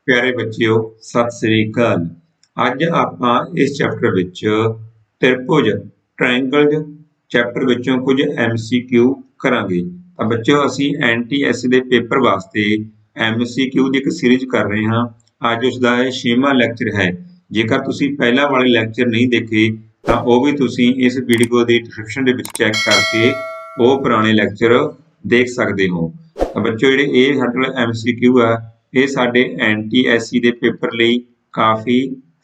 प्यारे बच्चों सत श्री अकाल। अज आपां इस चैप्टर विच त्रिभुज ट्रायंगल चैप्टर विचों कुछ MCQ करांगे। तां बच्चों असीं NTSC दे पेपर वास्ते MCQ दी एक सीरीज कर रहे हां। अज उसदा 6वां लैक्चर है। जेकर तुसीं पहला वाले लैक्चर नहीं देखे तां ओह भी तुसीं इस वीडियो दी डिस्क्रिप्शन दे विच चैक करके ओह पुराने लैक्चर देख सकदे हो। तां बच्चों जिहड़े इह साडे कोल MCQ आ ਇਹ ਸਾਡੇ NTSC ਦੇ ਪੇਪਰ ਲਈ ਕਾਫੀ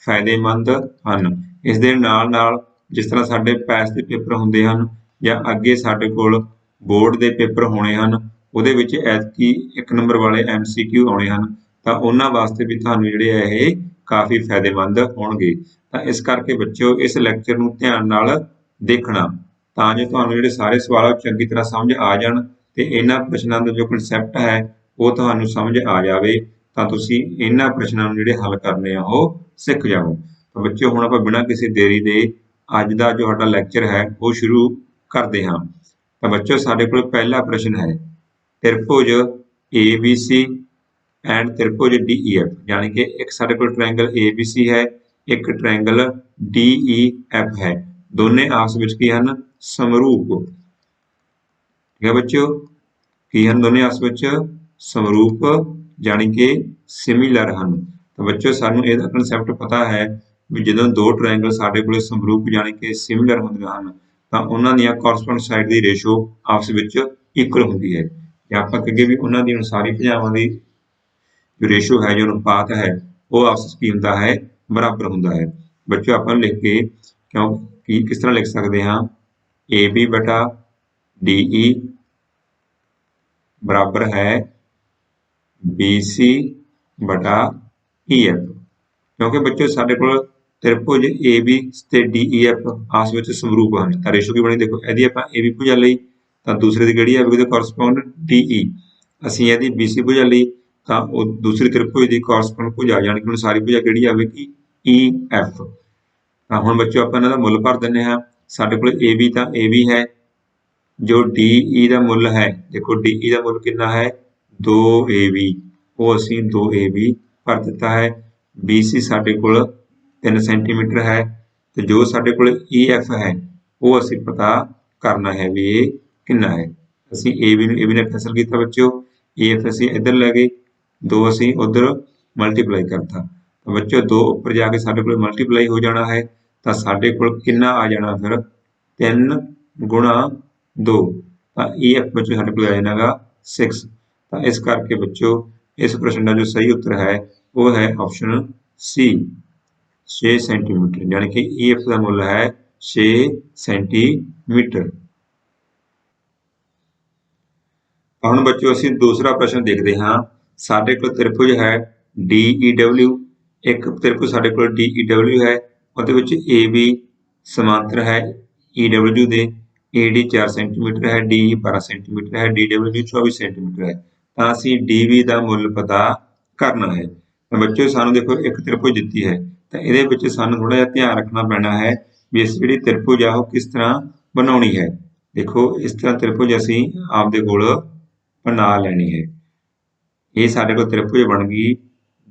ਫਾਇਦੇਮੰਦ ਹਨ। ਇਸ ਦੇ ਨਾਲ ਜਿਸ ਤਰ੍ਹਾਂ ਸਾਡੇ ਪੈਸ ਦੇ ਪੇਪਰ ਹੁੰਦੇ ਹਨ ਜਾਂ ਅੱਗੇ ਸਾਡੇ ਕੋਲ ਬੋਰਡ ਦੇ ਪੇਪਰ ਹੋਣੇ ਹਨ, ਉਹਦੇ ਵਿੱਚ ਐਤਕੀ 1 ਨੰਬਰ ਵਾਲੇ MCQ ਆਉਣੇ ਹਨ, ਤਾਂ ਉਹਨਾਂ ਵਾਸਤੇ ਵੀ ਤੁਹਾਨੂੰ ਜਿਹੜੇ ਆ ਇਹ ਕਾਫੀ ਫਾਇਦੇਮੰਦ ਹੋਣਗੇ। ਤਾਂ ਇਸ ਕਰਕੇ ਬੱਚਿਓ ਇਸ ਲੈਕਚਰ ਨੂੰ ਧਿਆਨ ਨਾਲ ਦੇਖਣਾ ਤਾਂ ਜੋ ਤੁਹਾਨੂੰ ਜਿਹੜੇ ਸਾਰੇ ਸਵਾਲ ਚੰਗੀ ਤਰ੍ਹਾਂ ਸਮਝ ਆ ਜਾਣ ਤੇ ਇਹਨਾਂ ਪ੍ਰਸ਼ਨਾਂ ਦਾ ਜੋ ਕਨਸੈਪਟ ਹੈ ਉਹ ਤੁਹਾਨੂੰ ਸਮਝ ਆ ਜਾਵੇ ਤਾਂ ਤੁਸੀਂ ਇਹਨਾਂ ਪ੍ਰਸ਼ਨਾਂ ਨੂੰ ਜਿਹੜੇ ਹੱਲ ਕਰਨੇ ਆ ਉਹ ਸਿੱਖ ਜਾਓ। ਤਾਂ ਬੱਚਿਓ ਹੁਣ ਆਪਾਂ ਬਿਨਾਂ ਕਿਸੇ ਦੇਰੀ ਦੇ ਅੱਜ ਦਾ ਜੋ ਸਾਡਾ ਲੈਕਚਰ ਹੈ ਉਹ ਸ਼ੁਰੂ ਕਰਦੇ ਹਾਂ। ਤਾਂ ਬੱਚਿਓ ਸਾਡੇ ਕੋਲ ਪਹਿਲਾ ਪ੍ਰਸ਼ਨ ਹੈ त्रिभुज ABC एंड त्रिभुज DEF, यानी कि एक ਸਾਡੇ ਕੋਲ ट्रायंगल ABC है, एक ट्रायंगल DEF है, दोने आपस ਵਿੱਚ ਕੀ ਹਨ ਸਮਰੂਪ। ठीक है बच्चों, ਕੀ ਹਨ ਦੋਨੇ ਆਪਸ ਵਿੱਚ ਸਮਰੂਪ यानी कि सिमिलर ਹਨ। ਤਾਂ ਬੱਚਿਓ ਸਾਨੂੰ ਇਹਦਾ ਕਨਸੈਪਟ ਪਤਾ ਹੈ ਵੀ ਜਦੋਂ ਦੋ ਟ੍ਰਾਇੰਗਲ ਸਾਡੇ ਕੋਲ ਸਮਰੂਪ यानी कि ਸਿਮਿਲਰ ਹੁੰਦੇ ਹਨ ਤਾਂ ਉਹਨਾਂ ਦੀਆਂ ਕੋਰਸਪੋਂਡੈਂਟ ਸਾਈਡ ਦੀ ਰੇਸ਼ੋ ਆਪਸ ਵਿੱਚ ਇਕੁਅਲ ਹੁੰਦੀ ਹੈ। ਜਾਂ ਆਪਾਂ ਕਹੀਏ ਵੀ ਉਹਨਾਂ ਦੀ ਅਨੁਸਾਰੀ ਭੁਜਾਵਾਂ ਦੀ ਜੋ ਰੇਸ਼ੋ ਹੈ, ਜੋ ਅਨੁਪਾਤ ਹੈ, ਉਹ ਆਪਸ ਵਿੱਚ ਕੀ ਹੁੰਦਾ ਹੈ ਬਰਾਬਰ ਹੁੰਦਾ ਹੈ। ਬੱਚਿਓ ਆਪਾਂ ਲਿਖ ਕੇ ਕਿਸ ਤਰ੍ਹਾਂ ਲਿਖ ਸਕਦੇ ਹਾਂ AB ਬਟਾ DE बराबर है BC बटा EF, क्योंकि बच्चों साडे कोल त्रिभुज AB ते DEF आपस ਵਿੱਚ ਸਮਰੂਪ ਹਨ। ਤਾਂ ਰੇਸ਼ੋ ਕੀ ਬਣੀ ਦੇਖੋ, ਇਹਦੀ ਆਪਾਂ AB ਭੁਜਾ ਲਈ ਤਾਂ ਦੂਸਰੇ ਦੀ ਕਿਹੜੀ ਆਵੇਗੀ, ਉਹਦੇ ਕੋਰਸਪੋਂਡ DE। ਅਸੀਂ ਇਹਦੀ BC ਭੁਜਾ ਲਈ ਤਾਂ ਉਹ ਦੂਸਰੀ त्रिभुज ਦੀ ਕੋਰਸਪੋਂਡ ਭੁਜਾ ਯਾਨੀ ਕਿ ਸਾਰੀ ਭੁਜਾ ਕਿਹੜੀ ਆਵੇਗੀ EF। ਤਾਂ ਹੁਣ ਬੱਚਿਓ ਆਪਾਂ ਇਹਨਾਂ ਦਾ ਮੁੱਲ ਭਰ ਦਿੰਦੇ ਹਾਂ। ਸਾਡੇ ਕੋਲ AB ਤਾਂ AB ਹੈ, जो DE का मुल है देखो DE का मुल कितना है 2AB, वो असी 2AB भर दिता है। BC साडे कोल 3 सेंटीमीटर है, तो जो साडे कोल EF है वो असी पता करना है भी ये कितना है। असी AB ने कैंसल किया बच्चों, EF असी इधर लै गए, 2 असी उधर मल्टीप्लाई करता, तो बच्चों 2 उपर जाके साडे कोल मल्टीप्लाई हो जाना है, तो साडे कोल कितना आ जाना फिर 3 गुणा 2, तो EF बच्चों साडे कोल आ जाएगा 6। तो इस करके बच्चों इस प्रश्न का जो सही उत्तर है वो है ऑप्शन C 6 सेंटीमीटर, यानी कि EF का मुल है 6 सेंटीमीटर। हम बच्चों असीं दूसरा प्रश्न देखते हाँ। साडे कोल त्रिभुज है DEW, एक त्रिभुज साडे कोल DEW है, उहदे विच AB समांतर है EW दे, AD 4 सेंटीमीटर है, DE 12 सेंटीमीटर है, DW 24 सेंटीमीटर है। तो असीं DB का मुल पता करना है। तो बच्चों सानू देखो एक त्रिभुज दिती है, तो इहदे विच सानू थोड़ा जिहा ध्यान रखना पैना है भी असीं जिहड़ी त्रिभुज आ किस तरह बनाउणी है। देखो इस तरह त्रिभुज असीं आपदे कोल बना लैनी है। ये साडे कोल त्रिभुज बन गई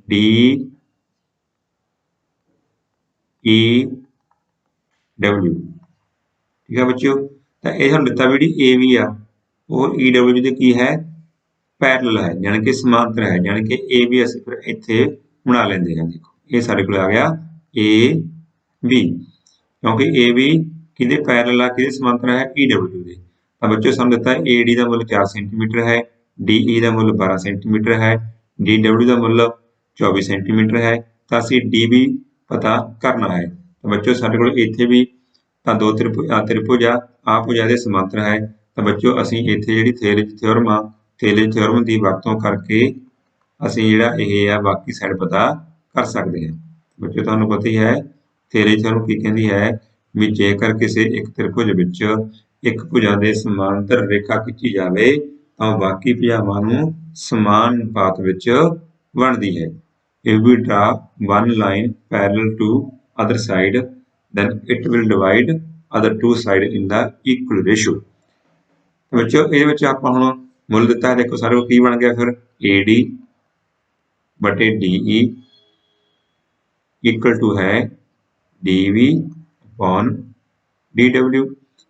DEW, ठीक है बच्चों। तो यह सानू दिता भी जिहड़ी AB आ और EW दे की है पैरल है, यानी कि समांतर है, यानी कि AB असीं फिर इत्थे बना लैंदे हां। देखो ये साडे कोल आ गया AB, क्योंकि AB किहदे पैरल आ, किहदे समांतर है EW दे। तो बच्चों सानू दिता AD का मुल 4 सेंटीमीटर है, DE का मुल 12 सेंटीमीटर है, DW का मुल 24 सेंटीमीटर है, तो असीं DB पता करना है। तो बच्चों साडे कोल इत्थे भी ਤਾਂ ਦੋ त्रिभुज आ भुजा दे समांतर है। तो बच्चों असीं इत्थे जिहड़ी थेलेज थ्योरम आ, थेलेज थ्योरम की वरतों करके असीं जिहड़ा इह आ बाकी साइड पता कर सकते हैं। बच्चों तुहानूं पता ही है थेलेज थ्योरम की कहती है भी जेकर किसी एक त्रिभुज विच एक भुजा दे समांतर रेखा खिंची जाए तो बाकी भुजावां नूं समान अनुपात विच वंडदी है। If we draw one line parallel to other side, then it will divide other two side in the equal ratio। बच्चों ये आपां हुण मुल दिता है, देखो सारे की बन गया फिर AD बटे DE इक्वल टू है DV अपॉन DW।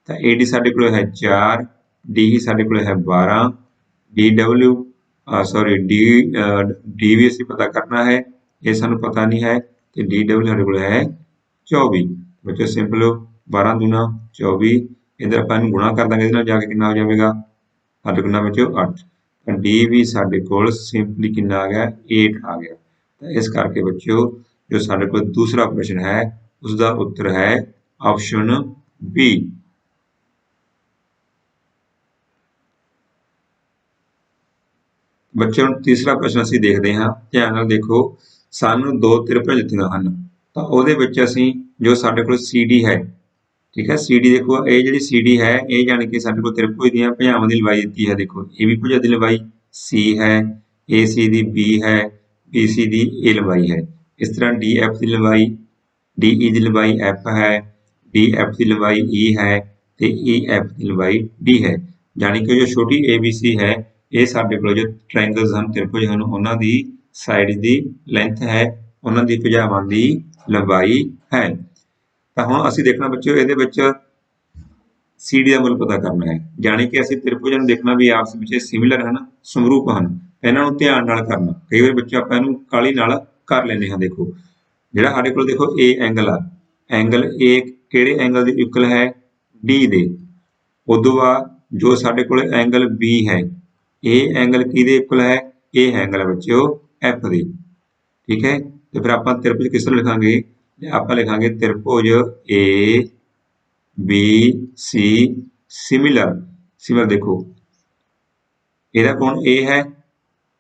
तो AD साडे कोल है 4, DE साडे कोल है 12, DW सॉरी DV ਅਸੀਂ पता करना है, ये सानू पता नहीं है, तो DW साडे कोल है 24। बच्चों सिंपल 12 दूना 24, इधर अपन गुणा कर देंगे, इधर जाके कितना हो जाएगा 8 गुना बच्चों 8। तो DV साडे कोल सिंपली कितना आ गया 8 आ गया। तो इस करके बच्चों जो साडे कोल दूसरा प्रश्न है उसका उत्तर है ऑप्शन बी। बच्चों तीसरा प्रश्न ਅਸੀਂ देखते हैं, ध्यान ਨਾਲ देखो, ਸਾਨੂੰ दो त्रिभुज ਦਿੱਤੀਆਂ ਹਨ, ਤਾਂ ਉਹਦੇ ਵਿੱਚ ਅਸੀਂ जो ਸਾਡੇ ਕੋਲ CD है, ठीक है, CD देखो ਇਹ ਜਿਹੜੀ CD है ਇਹ ਜਾਣੀ ਕਿ ਸਾਡੇ ਕੋਲ त्रिभुज ਦੀਆਂ ਭੁਜਾਵਾਂ ਦੀ ਲੰਬਾਈ ਦਿੱਤੀ ਹੈ। देखो ਇਹ ਵੀ ਭੁਜਾ ਦੀ ਲੰਬਾਈ C है, AC ਦੀ B है, BC ਦੀ A ਲੰਬਾਈ है। इस तरह DF ਦੀ ਲੰਬਾਈ DE ਦੀ ਲੰਬਾਈ F है, DF ਦੀ ਲੰਬਾਈ E है, ਤੇ EF ਦੀ ਲੰਬਾਈ D है। ਜਾਣੀ ਕਿ जो छोटी ABC है ਇਹ ਸਾਡੇ ਕੋਲ ਜੋ ਟ੍ਰਾਇੰਗਲਸ ਹਨ, त्रिभुज ਹਨ, ਉਹਨਾਂ ਦੀ ਸਾਈਡ ਦੀ ਲੈਂਥ ਹੈ, ਉਹਨਾਂ ਦੀ ਭੁਜਾਵਾਂ ਦੀ ਲੰਬਾਈ ਹੈ। ਤਾਂ ਹੁਣ ਅਸੀਂ ਦੇਖਣਾ ਬੱਚਿਓ ਇਹਦੇ ਵਿੱਚ CD ਦਾ ਮੁੱਲ ਪਤਾ ਕਰਨਾ ਹੈ, ਜਾਣੀ ਕਿ ਅਸੀਂ त्रिभुज ਨੂੰ ਦੇਖਣਾ ਵੀ ਆਪਸ ਵਿੱਚ ਸਿਮਿਲਰ ਹਨ, ਸਮਰੂਪ ਹਨ। ਇਹਨਾਂ ਨੂੰ ਧਿਆਨ ਨਾਲ ਕਰਨਾ, ਕਈ ਵਾਰ ਬੱਚੇ ਆਪਾਂ ਇਹਨੂੰ ਕਾਲੀ ਨਾਲ ਕਰ ਲੈਂਦੇ ਹਾਂ। ਦੇਖੋ ਜਿਹੜਾ ਸਾਡੇ ਕੋਲ ਦੇਖੋ A ਐਂਗਲ ਆ, ਐਂਗਲ A ਕਿਹੜੇ ਐਂਗਲ ਦੇ ਇਕੁਅਲ ਹੈ D ਦੇ। ਉਦੋਂ ਬਾਅਦ ਜੋ ਸਾਡੇ ਕੋਲ ਐਂਗਲ B ਹੈ, ਇਹ ਐਂਗਲ ਕਿਹਦੇ ਇਕੁਅਲ ਹੈ, ਇਹ ਐਂਗਲ ਹੈ ਬੱਚਿਓ F ਦੇ, ਠੀਕ ਹੈ। ਤੇ ਫਿਰ ਆਪਾਂ त्रिभुज किस तरह लिखांगे, ਆਪਾਂ ਲਿਖਾਂਗੇ त्रिभुज ABC सिमिलर। सिमिलर देखो ਇਹਦਾ कौन A है,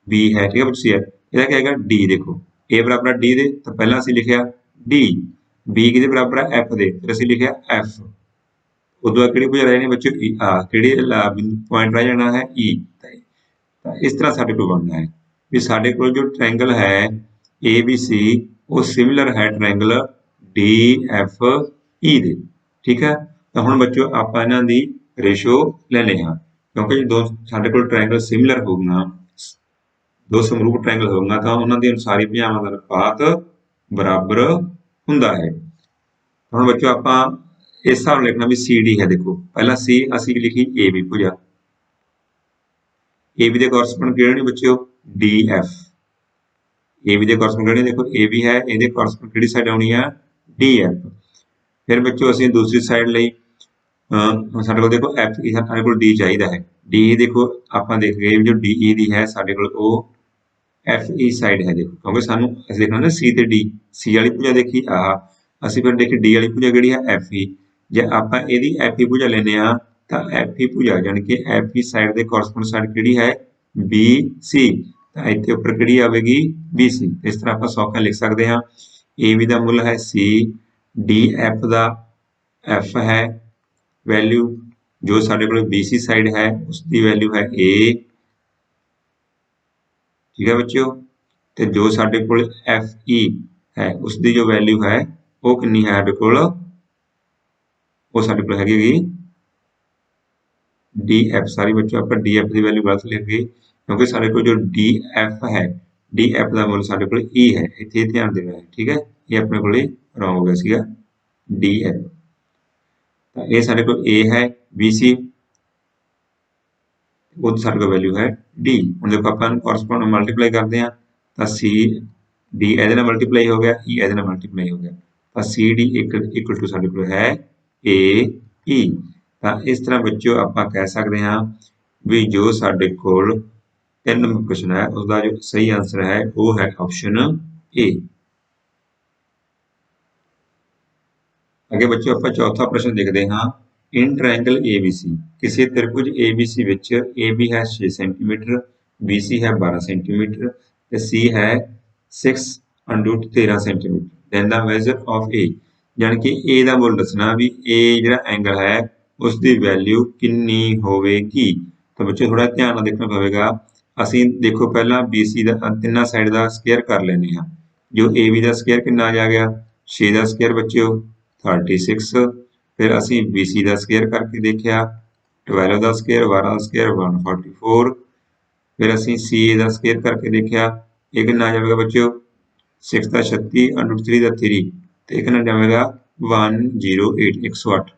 B है, ठीक है बच्चे, ਇਹਦਾ क्या है D। देखो A बराबर D ਦੇ, ਤਾਂ ਪਹਿਲਾਂ ਅਸੀਂ ਲਿਖਿਆ D, B ਕਿਹਦੇ ਬਰਾਬਰ ਹੈ F ਦੇ, ਫਿਰ ਅਸੀਂ ਲਿਖਿਆ F। ਉਦੋਂ ਕਿਹੜੀ ਭੁਜਾ ਰਹਿ ਜਾਣੀ ਬੱਚਿਓ E, ਕਿਹੜੀ ਪੁਆਇੰਟ ਰਹਿ ਜਾਣਾ ਹੈ E। ਤਾਂ ਇਸ ਤਰ੍ਹਾਂ ਸਾਡੇ ਕੋਲ ਬਣਨਾ ਹੈ ਵੀ ਸਾਡੇ ਕੋਲ ਜੋ ਟ੍ਰਾਇੰਗਲ ਹੈ ABC ਉਹ ਸਿਮਿਲਰ ਹੈ ਟ੍ਰਾਇੰਗਲ DFE ਦੇ, ਠੀਕ ਹੈ। ਤਾਂ ਹੁਣ ਬੱਚਿਓ ਆਪਾਂ ਇਹਨਾਂ ਦੀ ਰੇਸ਼ੋ ਲੈਣੇ ਹਾਂ, ਕਿਉਂਕਿ ਜਦੋਂ ਸਾਡੇ ਕੋਲ ਟ੍ਰਾਇੰਗਲ ਸਿਮਿਲਰ ਹੋਊਗਾ, ਦੋ ਸਮਰੂਪ ਟ੍ਰਾਇੰਗਲ ਹੋਊਗਾ, ਤਾਂ ਉਹਨਾਂ ਦੀ ਅਨੁਸਾਰੀ ਭੁਜਾਵਾਂ ਦਾ ਅਨੁਪਾਤ ਬਰਾਬਰ ਹੁੰਦਾ ਹੈ। ਹੁਣ ਬੱਚਿਓ ਆਪਾਂ ਇਸ ਹਿਸਾਬ ਨਾਲ ਲਿਖਣਾ ਵੀ CD ਹੈ। ਦੇਖੋ ਪਹਿਲਾਂ C ਅਸੀਂ ਲਿਖੀ AB ਭੁਜਾ, AB ਦੇ ਕੋਰਸਪੋਂਡ ਕਿਹੜੇ ਨੇ ਬੱਚਿਓ DF, AB ਦੇ ਕੋਰਸਪੋਂਡ ਕਿਹੜੇ, ਦੇਖੋ AB ਹੈ, ਇਹਦੇ ਕੋਰਸਪੋਂਡ ਕਿਹੜੀ ਸਾਈਡ ਆਉਣੀ ਆ DF। ਫਿਰ ਬੱਚਿਓ ਅਸੀਂ ਦੂਸਰੀ ਸਾਈਡ ਲਈ ਸਾਡੇ ਕੋਲ ਦੇਖੋ FE ਸਾਡੇ ਕੋਲ D ਚਾਹੀਦਾ ਹੈ, DE ਦੇਖੋ ਆਪਾਂ ਦੇਖ ਗਏ ਜੋ DE ਦੀ ਹੈ ਸਾਡੇ ਕੋਲ ਉਹ FE ਸਾਈਡ ਹੈ। ਦੇਖੋ ਕਿਉਂਕਿ ਸਾਨੂੰ ਅਸੀਂ ਦੇਖਣਾ ਨਾ C ਤੇ D, C ਵਾਲੀ ਭੁਜਾ ਦੇਖੀ ਆਹ, ਅਸੀਂ ਫਿਰ ਦੇਖੀ D ਵਾਲੀ ਭੁਜਾ ਕਿਹੜੀ ਹੈ FE। ਜੇ ਆਪਾਂ ਇਹਦੀ FE ਭੁਜਾ ਲੈਂਦੇ ਹਾਂ ਤਾਂ FE ਭੁਜਾ ਜਾਣੀ ਕਿ FE ਸਾਈਡ ਦੇ ਕੋਰਸਪੋਂਡ ਸਾਈਡ ਕਿਹੜੀ ਹੈ BC, ਤਾਂ ਇੱਥੇ ਉੱਪਰ ਕਿਹੜੀ ਆਵੇਗੀ BC। ਇਸ ਤਰ੍ਹਾਂ ਆਪਾਂ ਸੌਖਾ ਲਿਖ ਸਕਦੇ ਹਾਂ AB ਦਾ ਮੁੱਲ ਹੈ C, DF ਦਾ F ਹੈ ਵੈਲਿਊ, ਜੋ ਸਾਡੇ ਕੋਲ BC ਸਾਈਡ ਹੈ ਉਸ ਦੀ ਵੈਲਿਊ ਹੈ A, ठीक है बच्चों। तो जो साडे कोल FE है उसकी जो वैल्यू है वो कितनी है साडे कोल, वो साडे कोल हैगी DF। सारी बच्चों आप DF की वैल्यू गलत लिख गए, क्योंकि साडे कोल जो DF है, DF का मुल साडे कोल E है, इत्थे ध्यान देना है, ठीक है। ये अपने कोल रॉन्ग हो गया सीगा DF। तो ये साडे कोल A है, BC वो साडे कोल वैल्यू है D। हुण देखो अपन कोरस्पोंड मल्टीप्लाई करते हैं तो C D ਇਹਦੇ ਨਾਲ मल्टीप्लाई हो गया, E ਇਹਦੇ ਨਾਲ मल्टीप्लाई हो गया, तो CD इक्वल टू साडे कोल है AE। तो इस तरह बच्चों ਆਪਾਂ कह सकते हैं भी जो साडे कोल 3 नंबर क्वेश्चन है उसका जो सही आंसर है वो है ऑप्शन A। आगे बच्चों ਆਪਾਂ चौथा प्रश्न देखते हैं। इन ट्रायंगल ABC किसी त्रिभुज ABC विच AB है 6 सेंटीमीटर, BC है 12 सेंटीमीटर ते C है 6√13 centimetre. Then the major of A, यानी कि A का मुल दसना भी A जिहड़ा एंगल है उसकी वैल्यू कितनी होवेगी। तो बच्चों थोड़ा ध्यान नाल देखना पवेगा। असीं देखो पहला BC का तिन्ना साइड का स्केयर कर लेने हैं, जो AB का स्केयर कितना आ गया 6 का स्केयर बच्चों 36, फिर असी BC का स्केयर करके देखा 12 का स्केयर 12 का स्केयर 144, फिर असी CA का स्केयर करके देखा ਇਹ ਕਿੰਨਾ ਆ ਜਾਵੇਗਾ ਬੱਚਿਓ 6 ਦਾ 36 √ 3 ਦਾ 3 ਤੇ ਇਹ ਕਿੰਨਾ ਜਾਵੇਗਾ 108 108।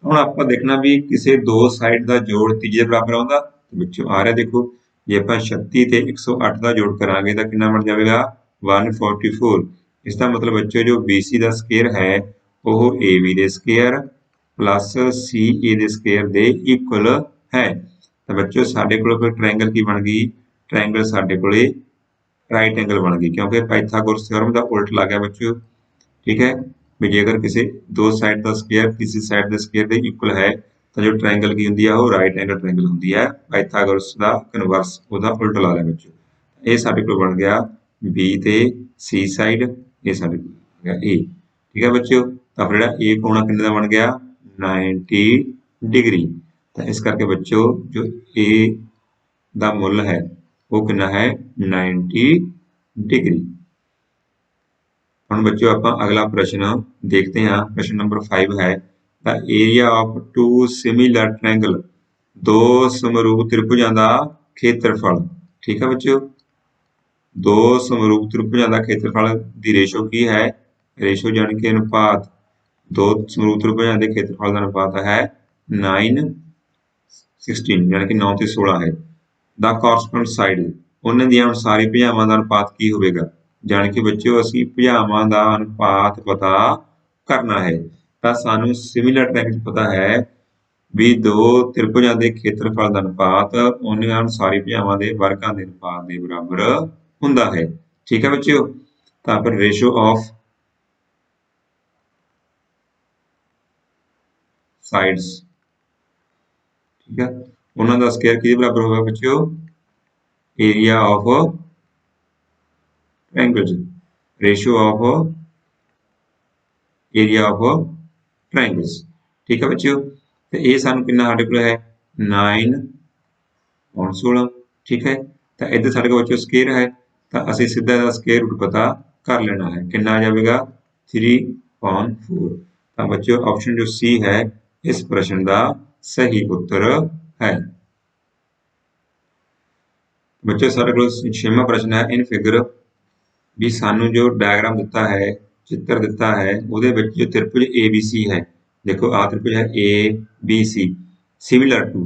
ਹੁਣ ਆਪਾਂ ਦੇਖਣਾ ਵੀ ਕਿਸੇ ਦੋ ਸਾਈਡ ਦਾ ਜੋੜ ਤੀਜੇ ਦੇ ਬਰਾਬਰ ਆਉਂਦਾ ਬੱਚਿਓ ਆ ਰਿਹਾ ਦੇਖੋ ਜੇ ਆਪਾਂ 36 ਤੇ 108 ਦਾ ਜੋੜ ਕਰਾਂਗੇ ਤਾਂ ਕਿੰਨਾ ਬਣ ਜਾਵੇਗਾ 144। ਇਸ ਦਾ ਮਤਲਬ ਬੱਚਿਓ ਜੋ BC ਦਾ ਸਕੁਅਰ ਹੈ ਉਹ AB ਦੇ ਸਕੁਅਰ ਪਲੱਸ CA ਦੇ ਸਕੁਅਰ ਦੇ ਇਕੁਅਲ ਹੈ। ਤਾਂ ਬੱਚਿਓ ਸਾਡੇ ਕੋਲ ਫਿਰ ਟ੍ਰਾਇੰਗਲ ਕੀ ਬਣ ਗਈ ਟ੍ਰਾਇੰਗਲ ਸਾਡੇ ਕੋਲੇ राइट एंगल बन गई क्योंकि पाइथागोरस थ्योरम का उल्ट लग गया बच्चों। ठीक है भी जेकर किसी दो साइड का स्क्वायर किसी साइड के स्क्वायर के इक्वल है तो जो ट्रायंगल की होंगी है वो राइट एंगल ट्रायंगल होंगी है पाइथागोरस का कन्वर्स उसका उल्ट ला लिया बच्चों। ये साडे कोल बन गया बी ते सी साइड ये साडे कोल बन गया ए। ठीक है बच्चों तो फिर ए कोण किन्ने दा बन गया 90 डिग्री। तो इस करके बच्चों जो ए दा मुल है वो कितना है 90 डिग्री। हम बच्चों आप अगला प्रश्न देखते हैं प्रश्न नंबर 5 है the area of two similar triangle दो समरूप त्रिभुजां दा खेत्रफल। ठीक है बच्चों दो समरूप त्रिभुजां दा खेत्रफल दी रेशो की है रेशो यानी कि अनुपात दो समरूप त्रिभुजां दे खेत्रफल दा अनुपात है 9:16 यानी कि 9 ਤੇ 16 है। द corresponding साइड ਉਹਨਾਂ ਦੀਆਂ ਸਾਰੀ ਭੁਜਾਵਾਂ ਦਾ ਅਨੁਪਾਤ ਕੀ ਹੋਵੇਗਾ ਜਾਣ ਕੇ ਬੱਚਿਓ ਅਸੀਂ ਭੁਜਾਵਾਂ ਦਾ ਅਨੁਪਾਤ ਪਤਾ ਕਰਨਾ ਹੈ। ਤਾਂ ਸਾਨੂੰ ਸਿਮਿਲਰ ਟ੍ਰਾਇੰਗਲ ਪਤਾ ਹੈ ਵੀ ਦੋ ਤ੍ਰਿਭੁਜਾਂ ਦੇ ਖੇਤਰਫਲ ਦਾ ਅਨੁਪਾਤ ਉਹਨਾਂ ਸਾਰੀ ਭੁਜਾਵਾਂ ਦੇ ਵਰਗਾਂ ਦੇ ਅਨੁਪਾਤ ਦੇ ਬਰਾਬਰ ਹੁੰਦਾ ਹੈ। ਠੀਕ ਹੈ ਬੱਚਿਓ ਤਾਂ ਫਿਰ ਰੇਸ਼ੋ ਆਫ ਸਾਈਡਸ ठीक है ਉਹਨਾਂ ਦਾ ਸਕੁਅਰ ਕਿਹਦੇ ਬਰਾਬਰ ਹੋਗਾ ਬੱਚਿਓ area of triangles ratio of area of triangles। ठीक है बच्चों तो ये सानू कितना साडे कोल है 9:16। ठीक है तो इधर साडे कोल बच्चों स्क्वायर है तो असं सीधा स्क्वायर रूट पता कर लेना है कितना आ जाएगा 3/4। तो बच्चों ऑप्शन जो सी है इस प्रश्न का सही उत्तर है। बच्चों सारे को 6वां प्रश्न है इन फिगर भी सानू जो डायग्राम दिता है चित्र दिता है उहदे विच जो त्रिभुज ABC है देखो आ त्रिभुज है ABC सिमिलर टू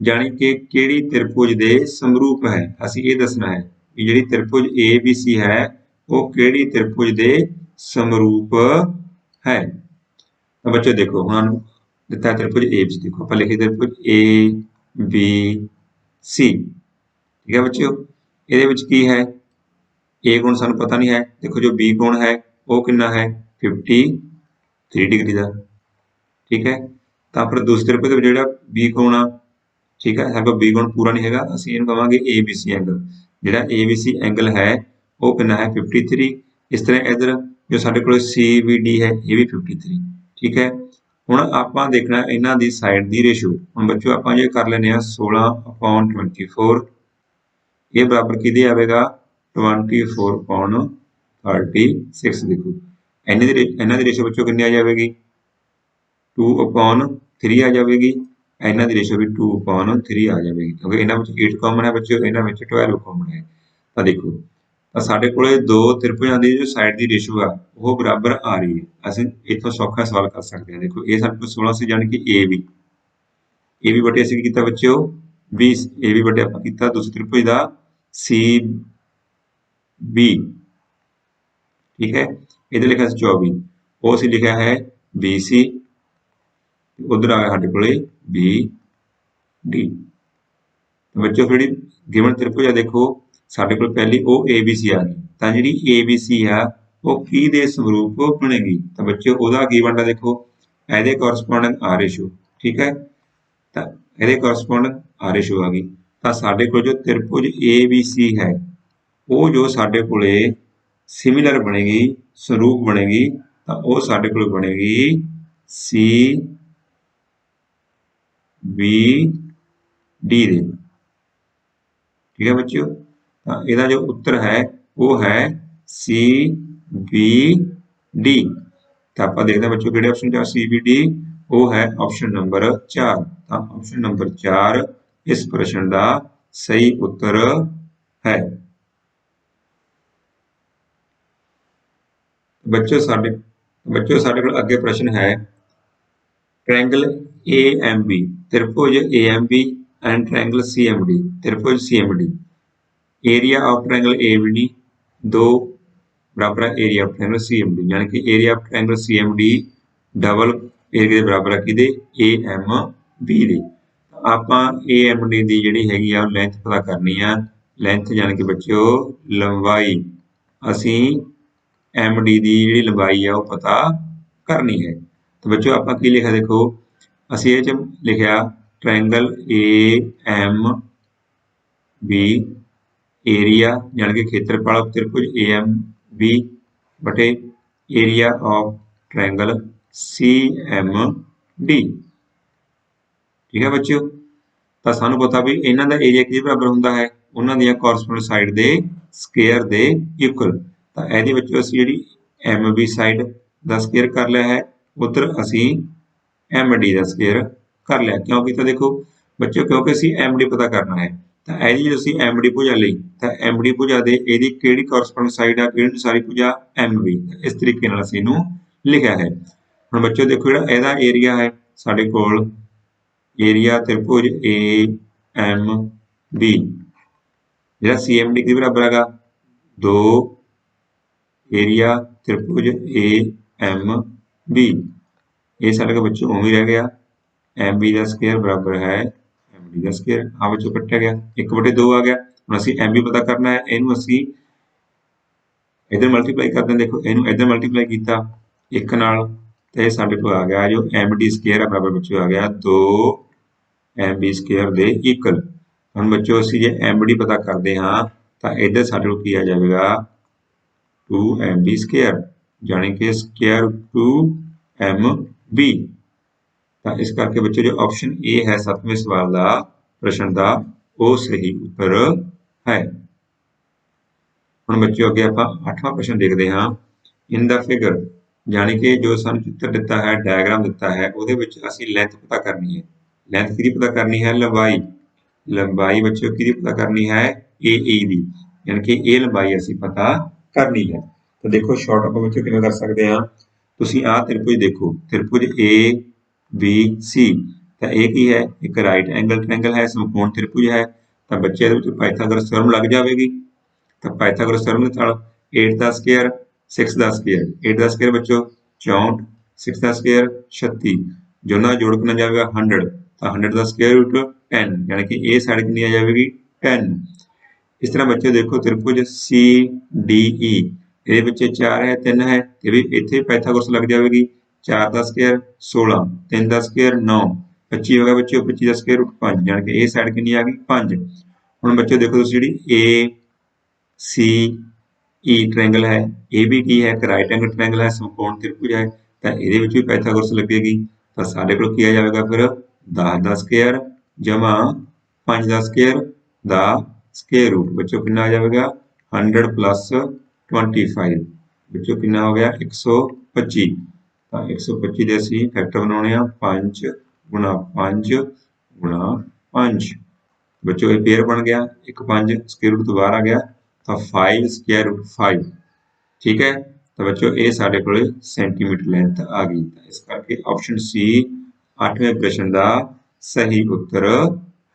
यानी कि किहड़ी त्रिभुज दे समरूप है असीं ये दसना है कि जिहड़ी त्रिभुज ABC है वो किहड़ी त्रिभुज दे समरूप है। तो बच्चों देखो हुण दिता है त्रिभुज ABC देखो आपां लिखे त्रिभुज ABC। ठीक है बच्चों ये की है ए कोण सानू पता नहीं है देखो जो बी कोण है वो कितना है 53 डिग्री का। ठीक है तो फिर दूसरे पे जो बी कोण आ ठीक है साडे बी कोण पूरा नहीं है असं इहनूं कहांगे ABC एंगल जो ABC एंगल है वो कितना है 53। इस तरह इधर जो साडे कोल CBD है ये भी 53। ठीक है हुण आपां देखना इन्हां दी साइड दी रेशो हुण बच्चों आपां जे कर लैंदे आ 16/24 ये बराबर किहदे आवेगा 24/36। देखो इन्हां दी रेशो बच्चों कितनी आ जाएगी 2/3 आ जाएगी इन्हां दी रेशो भी 2/3 आ जाएगी क्योंकि इन्हां विच 8 कॉमन है बच्चों इन्हां विच 12 कॉमन है। तो देखो तो साडे कोले दो त्रिभुजां दी जो साइड दी रेशो है वो बराबर आ रही है असीं इत्थों सौखा सवाल कर सकते हैं। देखो ये साडे कोल 16 से यानी कि AB बटे असीं की कीता बच्चों 20 AB बटे आपां कीता दूसरे त्रिभुज दा CB। ठीक है इधर लिखा 24 वो असीं लिखा है BC उधर आ गया साडे कोले BD। तो बच्चों फिर गिवन त्रिभुज देखो साडे कोल पहली ओ ABC आ गई तो जिहड़ी ABC है वो किहदे समरूप बनेगी तो बच्चों ओहदा की बनदा देखो इहदे कोरस्पोंडिंग आ रेशो। ठीक है तो इहदे कोरस्पोंडिंग आ रेशो आ गई तो साडे कोल जो त्रिभुज ABC है वो जो साडे कोले सिमिलर बनेगी स्वरूप बनेगी तो वो साडे कोल बनेगी CBD दे। ठीक है बच्चों तो इसका जो उत्तर है वो है CBD। तो आप देखते हैं बच्चों किहड़े ऑप्शन च CBD वो है ऑप्शन नंबर 4। तो ऑप्शन नंबर 4 इस प्रश्न का सही उत्तर है। बच्चों साडे कोल अगे प्रश्न है ट्रायंगल AMB त्रिभुज AMB एंड ट्रायंगल CMD त्रिभुज CMD area of triangle ABD 2 बराबर है एरिया ऑफ ट्रायंगल CMD यानी कि area of triangle CMD double area के बराबर है किदे AMB दे ਆਪਾਂ AMD ਦੀ ਜਿਹੜੀ ਹੈਗੀ ਆ ਲੈਂਥ ਪਤਾ ਕਰਨੀ ਆ ਲੈਂਥ ਯਾਨੀ ਕਿ ਬੱਚਿਓ ਲੰਬਾਈ ਅਸੀਂ MD ਦੀ ਜਿਹੜੀ ਲੰਬਾਈ ਆ ਉਹ ਪਤਾ ਕਰਨੀ ਹੈ तो बच्चों ਆਪਾਂ ਕੀ ਲਿਖਿਆ ਦੇਖੋ ਅਸੀਂ ਇਹ ਚ ਲਿਖਿਆ ट्रायंगल AMB एरिया यानी कि क्षेत्रफल ऑफ त्रिभुज AMB बटे एरिया ऑफ ट्रायंगल CMD ठीक है बच्चों तो सानू पता भी इन्हां दा एरिया किहदे बराबर हुंदा है उन्हां दी कोरस्पोंडेंट साइड दे स्क्वायर दे इक्वल तो इहदे विच असीं जिहड़ी MB साइड दा स्क्वायर कर लिया है उधर असीं MD दा स्क्वायर कर लिया क्योंकि तो देखो बच्चों क्योंकि असीं MD पता करना है तो इहदी जे असीं MD भुजा लई तो MD भुजा दे इहदी किहड़ी कोरस्पोंडेंट साइड आ किहड़ी सारी भुजा MB इस तरीके नाल असीं इहनूं लिखिया है हुण बच्चों देखो जिहड़ा इहदा एरिया है साडे कोल एरिया त्रिभुज AMB जिहड़ा CMD के बराबर हैगा 2 एरिया त्रिभुज AMB ये साडे को बच्चों उवें ही रह गया MB का स्क्वायर बराबर है MD का स्क्वायर आ बच्चों कट्टिया गया 1/2 आ गया हुण असीं MB पता करना है इहनूं असीं इधर मल्टीप्लाई करते हैं देखो इहनूं इधर मल्टीप्लाई कीता 1 नाल ते साडे कोल आ गया जो MD स्क्वायर बराबर बच्चों आ गया 2 MB स्क्वायर दे इक्वल हम बच्चों असीं जे MD पता करते हाँ तो इधर साडे कोल की आ जाएगा 2 MB स्क्वायर यानी कि स्क्वायर 2 MB तो इस करके बच्चों जो ऑप्शन ए है 7वें सवाल का प्रश्न का वो सही उत्तर है हुण बच्चों अगे आपां 8वां प्रश्न देखते हाँ इन द फिगर यानी कि जो सानूं चित्र दिता है डायग्राम दिता है उहदे विच असीं लेंथ पता करनी है लेंथ किहदी पता करनी है लंबाई लंबाई बच्चों किहदी पता करनी है AE दी यानी कि ये लंबाई असीं पता करनी है तो देखो शॉर्ट आपां बच्चों किवें कर सकते हैं तुसीं आ त्रिभुज देखो त्रिभुज ABC तो ये की है एक राइट एंगल ट्रायंगल है समकोण त्रिभुज है तो बच्चे इहदे विच पाइथागोरस थ्योरम लग जाएगी तो पाइथागोरस थ्योरम दे नाल 8 का स्क्वायर 6 का स्क्वायर 8 का स्क्वायर बच्चों 64 6 का स्क्वायर 36 जो ना जोड़ करना जाएगा 100 तो 100 का स्क्वायर रूट 10 यानी कि ए साइड कितनी आ जाएगी 10 इस तरह बच्चों देखो त्रिभुज CDE ये बच्चे 4 है 3 है ये भी इथे पाइथागोरस लग जाएगी 4 का स्क्वायर 16 3 का स्क्वायर 9 25 होगा बच्चों 25 का स्क्वायर रूट 5 यानी कि ए साइड कितनी आ गई 5 हुण बच्चों देखो तुसीं जिहड़ी ACE ट्रायंगल है ए भी की है एक राइट एंगल ट्रायंगल है समकोण त्रिभुज है तो ये भी पाइथागोरस लगेगी तो साडे कोल की आ जाएगा फिर 10 का स्क्वायर जमा 5 का स्क्वायर दा स्क्वायर रूट बच्चों कितना आ जाएगा 100 प्लस 25 बच्चों कितना हो गया 125 तो 125 दे असीं फैक्टर बनाने 5 गुणा 5 गुणा 5 बच्चों ये पेयर बन गया 1 5 स्क्वायर रूट तो बाहर आ गया तो 5 स्क्वायर रूट 5 ठीक है तो बच्चों ये साडे कोल सेंटीमीटर लेंथ आ गई इस करके ऑप्शन सी 8वें प्रश्न का सही उत्तर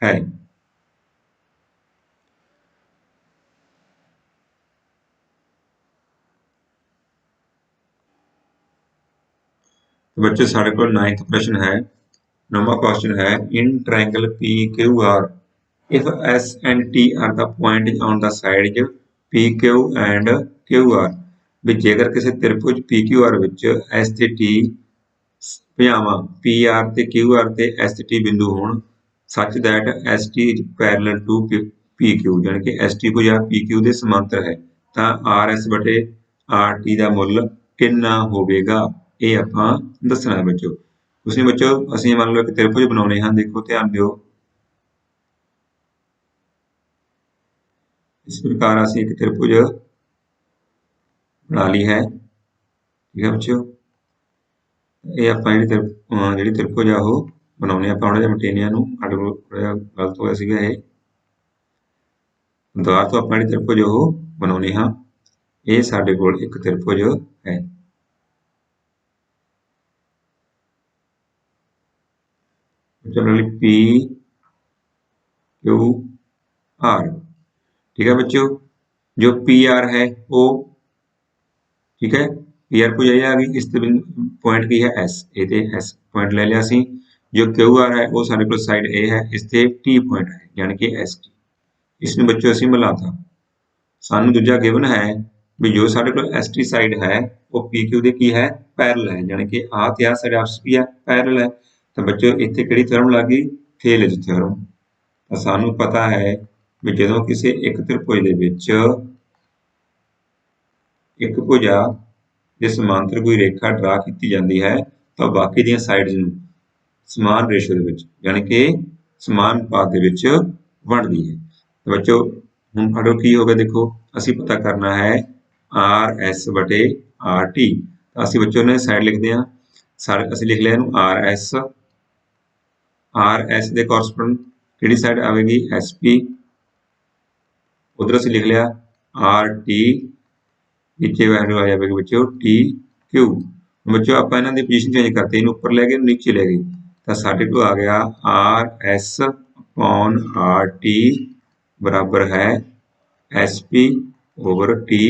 है तो बच्चों साडे कोल 9th प्रश्न है 9वां क्वेश्चन है in triangle PQR if S and T are the points on the sides PQ and QR ਵੀ ਜੇਕਰ ਕਿਸੇ त्रिभुज PQR ਵਿੱਚ S ਤੇ T ਭੁਜਾਵਾਂ PR ਤੇ QR ਤੇ S ਤੇ T ਬਿੰਦु ਹੋਣ such that ST is parallel to PQ यानी कि ST ਭੁਜਾ PQ ਦੇ ਸਮਾਂਤਰ ਹੈ ਤਾਂ RS ਬਟੇ RT ਦਾ ਮੁੱਲ ਕਿੰਨਾ ਹੋਵੇਗਾ ਇਹ ਆਪਾਂ ਦੱਸਣਾ ਹੈ ਬੱਚੋ ਤੁਸੀਂ ਬੱਚੋ ਅਸੀਂ ਮੰਨ ਲਓ ਇੱਕ त्रिभुज ਬਣਾਉਣੇ ਹਨ ਦੇਖੋ ਧਿਆਨ ਦਿਓ इस प्रकार असीं एक त्रिभुज बना ली है ठीक है बच्चों ये आपां जिहड़ी त्रिभुज आ ओह बनाउने आपां थोड़ा जिहा मटेनिया नूं साडे कोल थोड़ा जिहा गलत होया सीगा ये दुबारा तो आपां जिहड़ी त्रिभुज ओह बनाउने हां ये साडे कोल एक त्रिभुज है चलो पी क्यू आर। ठीक है बच्चों, जो पी आर है वो ठीक है पी आर को आ गई, इस पॉइंट की है एस, ए ते एस पॉइंट ले लिया सी। जो क्यू आर है वो सारे को साइड ए है, इस ते टी पॉइंट है यानी कि एस टी। इसमें बच्चों ਅਸੀਂ ਮਿਲਾਤਾ ਸਾਨੂੰ ਦੂਜਾ ਗਿਵਨ ਹੈ ਵੀ ਜੋ ਸਾਡੇ ਕੋਲ ਐਸ ਟੀ ਸਾਈਡ ਹੈ ਉਹ ਪੀ ਕਿਊ ਦੇ ਕੀ ਹੈ ਪੈਰਲਲ ਹੈ, ਯਾਨੀ ਕਿ ਆਹ ਤੇ ਆਹ ਸਾਡੇ ਆਪਸ ਕੀ ਹੈ ਪੈਰਲਲ ਹੈ। ਤਾਂ ਬੱਚੋ ਇੱਥੇ ਕਿਹੜੀ ਥਿਓਰਮ ਲੱਗ ਗਈ ਥੇਲੇਜ ਥਿਓਰਮ। ਤਾਂ ਸਾਨੂੰ ਪਤਾ ਹੈ ਵੀ ਜਦੋਂ ਕਿਸੇ ਇੱਕ ਤ੍ਰਿਭੁਜ ਦੇ ਵਿੱਚ ਇੱਕ ਭੁਜਾ ਦੇ ਸਮਾਂਤਰ ਕੋਈ ਰੇਖਾ ਡਰਾ ਕੀਤੀ ਜਾਂਦੀ ਹੈ ਤਾਂ ਬਾਕੀ ਦੀਆਂ ਸਾਈਡਸ ਨੂੰ ਸਮਾਨ ਰੇਸ਼ੋ ਦੇ ਵਿੱਚ ਯਾਨੀ ਕਿ ਸਮਾਨ ਅਨੁਪਾਤ ਦੇ ਵਿੱਚ ਵੰਡਦੀ ਹੈ। ਤਾਂ ਬੱਚੋ ਹੁਣ ਸਾਡੇ ਕੀ ਹੋ ਗਿਆ ਦੇਖੋ, ਅਸੀਂ ਪਤਾ ਕਰਨਾ ਹੈ ਆਰ ਐਸ ਬਟੇ ਆਰ ਟੀ। ਤਾਂ ਅਸੀਂ ਬੱਚੋ ਨੇ ਸਾਈਡ ਲਿਖਦੇ ਹਾਂ, ਸਾਰੇ ਅਸੀਂ ਲਿਖ ਲਿਆ ਇਹਨੂੰ ਆਰ ਐਸ। ਆਰ ਐਸ ਦੇ ਕੋਰਸਪੋਂਡ ਕਿਹੜੀ ਸਾਈਡ ਆਵੇਗੀ ਐਸ ਪੀ। ਉਧਰ ਅਸੀਂ ਲਿਖ ਲਿਆ ਆਰ ਟੀ, नीचे वैल्यू आ जाएगी बच्चों टी क्यू। बच्चों आप इन्हों की पोजीशन चेंज करते हैं, ऊपर ले गए नीचे ले गए, तो साढ़े को आ गया R S upon R T बराबर है S P over T